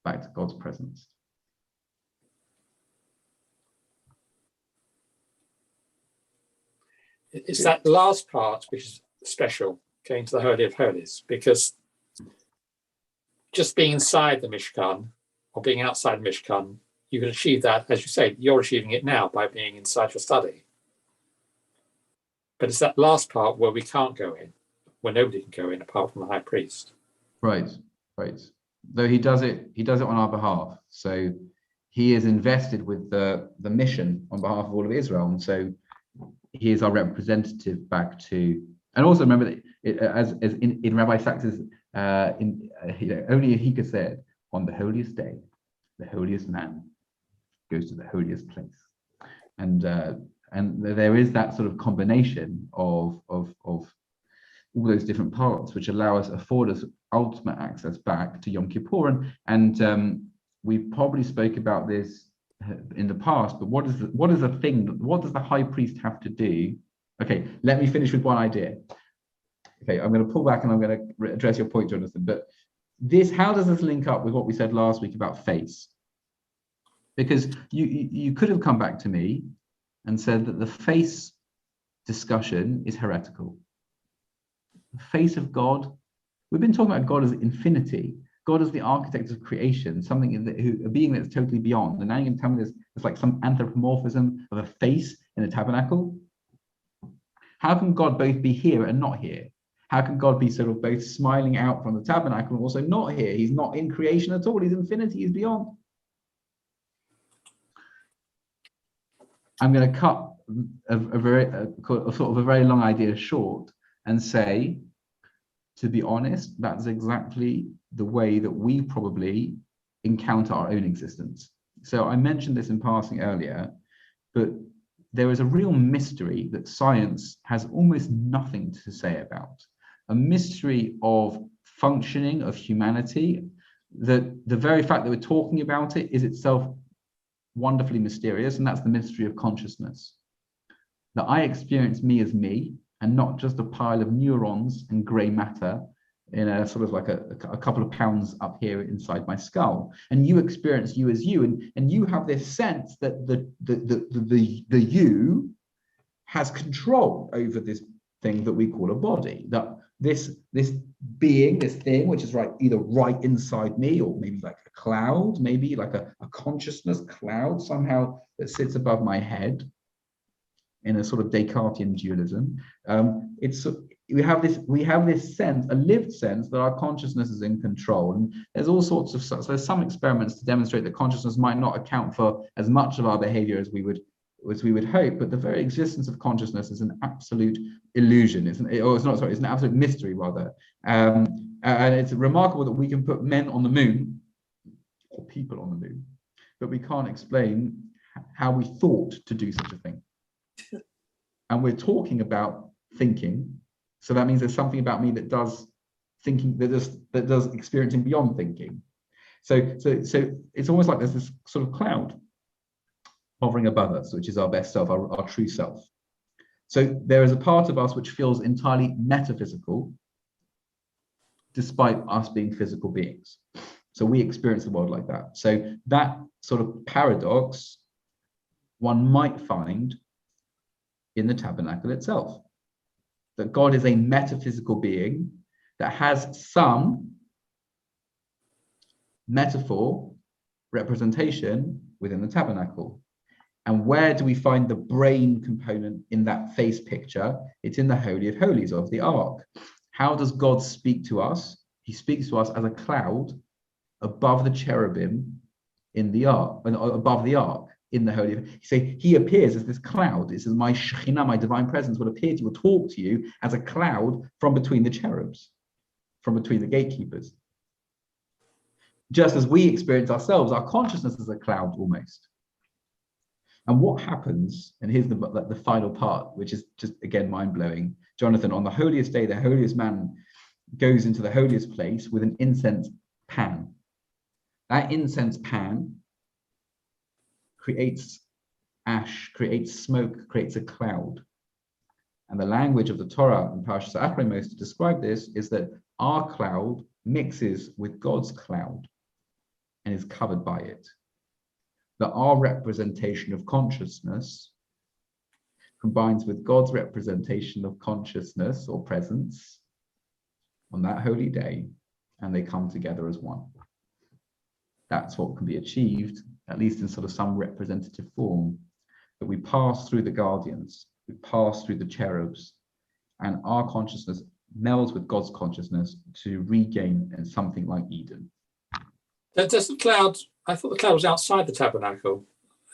back to God's presence. It's that last part which is special, going to the Holy of Holies, because just being inside the Mishkan or being outside Mishkan, you can achieve that, as you say, you're achieving it now by being inside your study. But it's that last part where we can't go in, where nobody can go in apart from the high priest. Right. Though he does it on our behalf. So he is invested with the mission on behalf of all of Israel. And so he is our representative back to, and also remember that as in Rabbi Sax's, only he could say it, on the holiest day, the holiest man goes to the holiest place. And there is that sort of combination of all those different parts which afford us ultimate access back to Yom Kippur. And we probably spoke about this in the past, but what does the high priest have to do? Okay, let me finish with one idea. Okay, I'm going to pull back and I'm going to address your point, Jonathan. But how does this link up with what we said last week about face? Because you could have come back to me and said that the face discussion is heretical. The face of God, we've been talking about God as infinity, God as the architect of creation, a being that's totally beyond. And now you're going to tell me there's like some anthropomorphism of a face in a tabernacle? How can God both be here and not here? How can God be sort of both smiling out from the tabernacle and also not here? He's not in creation at all. He's infinity. He's beyond. I'm going to cut a very long idea short and say, to be honest, that's exactly the way that we probably encounter our own existence. So I mentioned this in passing earlier, but there is a real mystery that science has almost nothing to say about. A mystery of functioning of humanity, that the very fact that we're talking about it is itself wonderfully mysterious, and that's the mystery of consciousness. That I experience me as me, and not just a pile of neurons and grey matter in a sort of like a couple of pounds up here inside my skull. And you experience you as you, and you have this sense that the you has control over this thing that we call a body. That this being, this thing, which is either right inside me, or maybe like a cloud, maybe like a consciousness cloud somehow that sits above my head in a sort of Descartesian dualism. We have this sense, a lived sense, that our consciousness is in control. And there's all sorts of, so there's some experiments to demonstrate that consciousness might not account for as much of our behavior as we would hope, but the very existence of consciousness is an absolute illusion. It's an absolute mystery rather. And it's remarkable that we can put men on the moon, or people on the moon, but we can't explain how we thought to do such a thing. And we're talking about thinking, so that means there's something about me that does thinking, that does experiencing beyond thinking. So it's almost like there's this sort of cloud hovering above us, which is our best self, our true self. So there is a part of us which feels entirely metaphysical, despite us being physical beings. So we experience the world like that. So that sort of paradox one might find in the tabernacle itself, that God is a metaphysical being that has some metaphor, representation within the tabernacle. And where do we find the brain component in that face picture? It's in the Holy of Holies of the Ark. How does God speak to us? He speaks to us as a cloud above the cherubim in the Ark, above the Ark in the Holy of Holies. He appears as this cloud. It says, my Shekhinah, my divine presence, will appear to you, will talk to you as a cloud from between the cherubs, from between the gatekeepers. Just as we experience ourselves, our consciousness is a cloud almost. And what happens, and here's the final part, which is just, again, mind-blowing. Jonathan, on the holiest day, the holiest man goes into the holiest place with an incense pan. That incense pan creates ash, creates smoke, creates a cloud. And the language of the Torah and Parashas Achrei to describe this is that our cloud mixes with God's cloud and is covered by it. That our representation of consciousness combines with God's representation of consciousness or presence on that holy day, and they come together as one. That's what can be achieved, at least in sort of some representative form, that we pass through the guardians, we pass through the cherubs, and our consciousness melds with God's consciousness to regain something like Eden. Does the cloud, I thought the cloud was outside the tabernacle.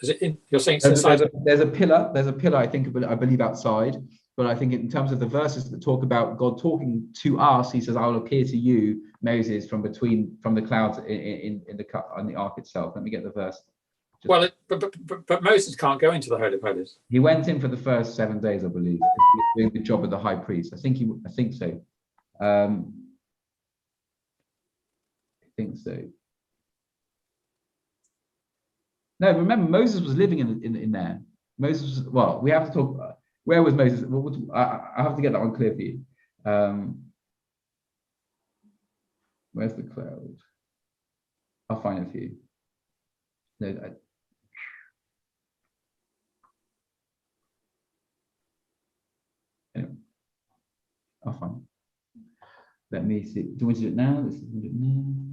Is it in, you're saying it's inside? There's a pillar, I believe outside, but I think in terms of the verses that talk about God talking to us, he says, I will appear to you, Moses, from the clouds in the ark itself. Let me get the verse. Well, but Moses can't go into the Holy of Holies. He went in for the first 7 days, I believe. He's doing the job of the high priest. I think so. I think so. No, remember, Moses was living in there. Moses was, well, we have to talk, where was Moses? I have to get that one clear for you. Where's the cloud? I'll find it for you. No, anyway, I'll find it. Let me see. Do you want to do it now? Let's do it now.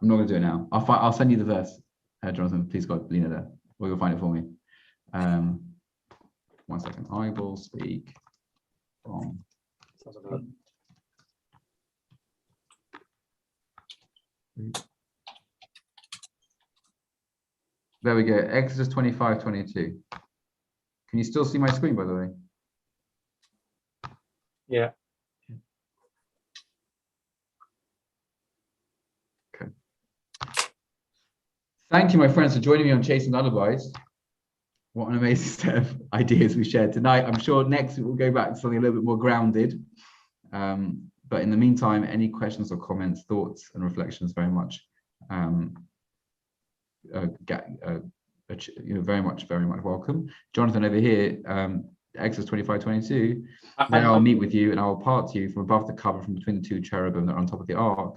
I'm not going to do it now. I'll send you the verse, Jonathan. Please, God, lean it there, or you'll find it for me. 1 second. I will speak from. There we go. Exodus 25:22. Can you still see my screen, by the way? Yeah. Thank you, my friends, for joining me on Chasing Lullabies. What an amazing set of ideas we shared tonight. I'm sure next we'll go back to something a little bit more grounded. But in the meantime, any questions or comments, thoughts and reflections, very much, very much welcome. Jonathan over here, Exodus 25:22. Then I'll meet with you and I will part to you from above the cover, from between the two cherubim that are on top of the ark.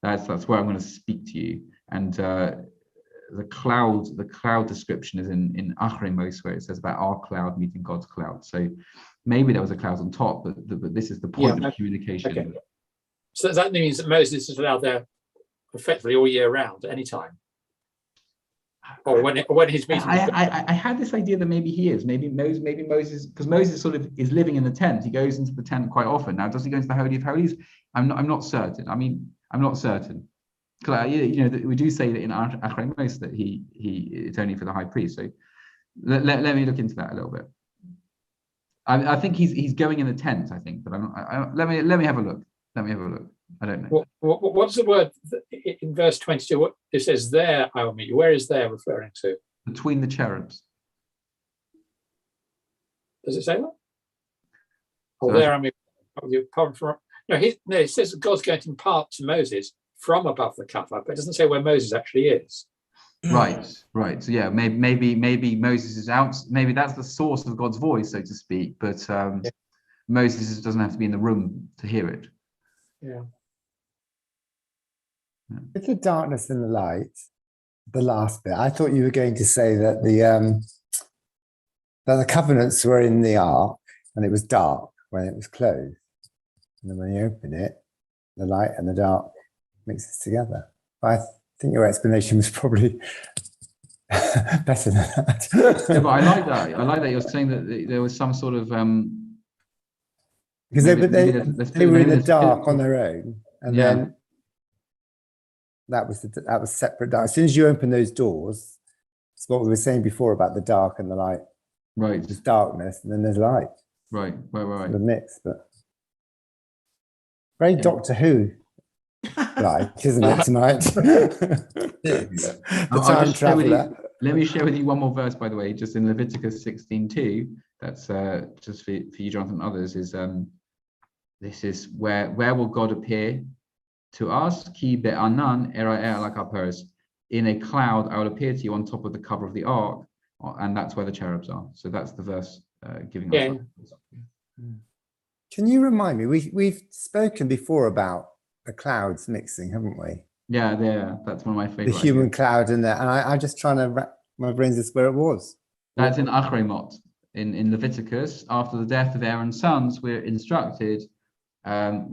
That's where I'm going to speak to you. And the cloud description is in Achrei Mos, where it says about our cloud meeting God's cloud. So maybe there was a cloud on top, but this is the point of communication. Okay. So that means that Moses is allowed there effectively all year round, at any time, or when he's meeting. I had this idea that maybe he is. Maybe Moses, because Moses sort of is living in the tent. He goes into the tent quite often. Now, does he go into the Holy of Holies? I'm not certain. I'm not certain. We do say that in Achrei Mos that it's only for the high priest. So let me look into that a little bit. I think he's going in the tent. I think, but let me have a look. Let me have a look. I don't know. What's the word in verse 22? It says, "There I will meet you." Where is "there" referring to? Between the cherubs. Does it say that? Oh, there I mean, it says that God's going to impart to Moses from above the cover, but it doesn't say where Moses actually is. Right. So yeah, maybe Moses is out. Maybe that's the source of God's voice, so to speak. But Moses doesn't have to be in the room to hear it. Yeah. With the darkness and the light, the last bit, I thought you were going to say that the covenants were in the ark and it was dark when it was closed. And then when you open it, the light and the dark mixes together. But I think your explanation was probably better than that. Yeah, but I like that. I like that you're saying that there was some sort of because maybe they were in the there's dark physical- on their own, and Yeah. then that was separate dark. As soon as you open those doors, it's what we were saying before about the dark and the light. Right, There's darkness, and then there's light. right. The mix, but very Yeah. Doctor Who like, isn't it tonight? The I'll time just share with you- traveler. Let me share with you one more verse, by the way, just in Leviticus 16:2. That's just for you, Jonathan, and others. This is where will God appear to us? Ki be'anan era'eh ala kaperes. In a cloud, I will appear to you on top of the cover of the ark, and that's where the cherubs are. So that's the verse giving us. Can you remind me? We've spoken before about the clouds mixing, haven't we? Yeah, that's one of my favorite. The human ideas. cloud and that, and I'm just trying to wrap my brains as where it was. That's in Achremot, in Leviticus. After the death of Aaron's sons, we're instructed when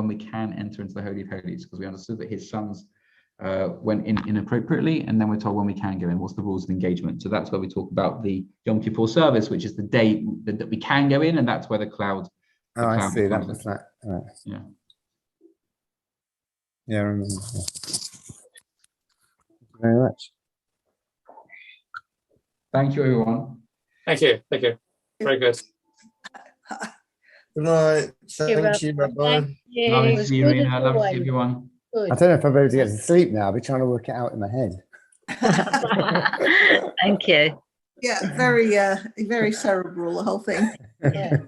we can enter into the Holy of Holies, because we understood that his sons went in inappropriately, and then we're told when we can go in. What's the rules of engagement? So that's where we talk about the Yom Kippur service, which is the day that we can go in, and that's where the cloud. Oh, I cloud see. That becomes was like, right. Yeah. Yeah, I remember. Thank you very much. Thank you, everyone. Thank you. Very good. Good night. Thank you, Thank Rabbi. you. Lovely It to was see you, good Irina. as Love to see always. everyone. I Good. don't know if I'll be able to get to sleep now. I'll be trying to work it out in my head. Thank you. Yeah, very cerebral, the whole thing. Yeah.